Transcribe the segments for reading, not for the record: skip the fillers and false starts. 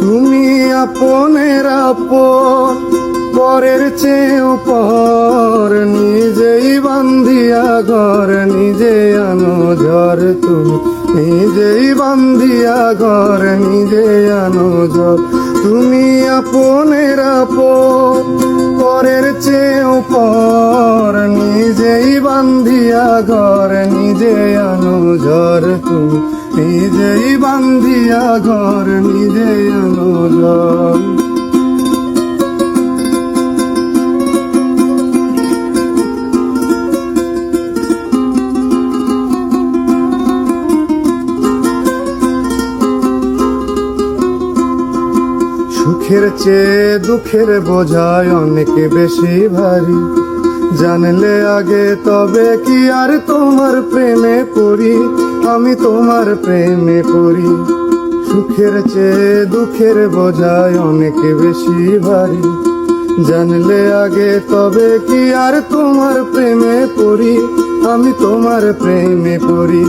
তুমি আপনের আপন, পরের চেয়েও পর, নিজেই বান্ধিয়া ঘর নিজে আনো ঝড়। তুমি নিজেই বান্ধিয়া ঘর নিজে আনো ঝড়। তুমি আপনের আপন, পরের চেয়েও পর, নিজেই বান্ধিয়া ঘর নিজে আনো ঝড়। তুমি নিজেই বান্ধিয়া ঘর নিজে আনো ঝড়। সুখের চেয়ে দুঃখের বোঝায় অনেক বেশি ভারী, জানলে আগে তবে কি আর তোমার প্রেমে পড়ি, আমি তোমার প্রেমে পড়ি। সুখের চেয়ে দুঃখের বোঝায় অনেক বেশি ভারী, জানলে আগে তবে কি আর তোমার প্রেমে পড়ি, আমি তোমার প্রেমে পড়ি।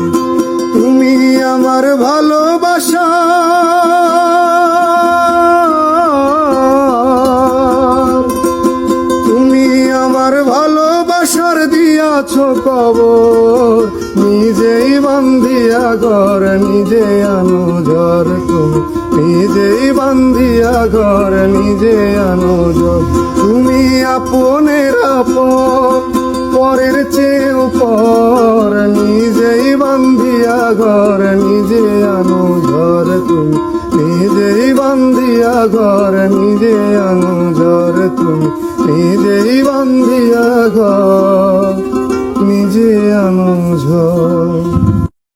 তুমি আমার ভালোবাসা, ভালোবাসার দিয়াছ কবর, নিজেই বান্ধিয়া ঘর নিজে আনো ঝড়। তুমি নিজেই বান্ধিয়া ঘর নিজে আনো ঝড়। তুমি আপনের আপন, পরের চেয়েও পর, নিজেই বান্ধিয়া ঘর নিজে আনো ঝড়। তুমি নিজেই বান্ধিয়া ঘর নিজে আনো ঝড়। তুমি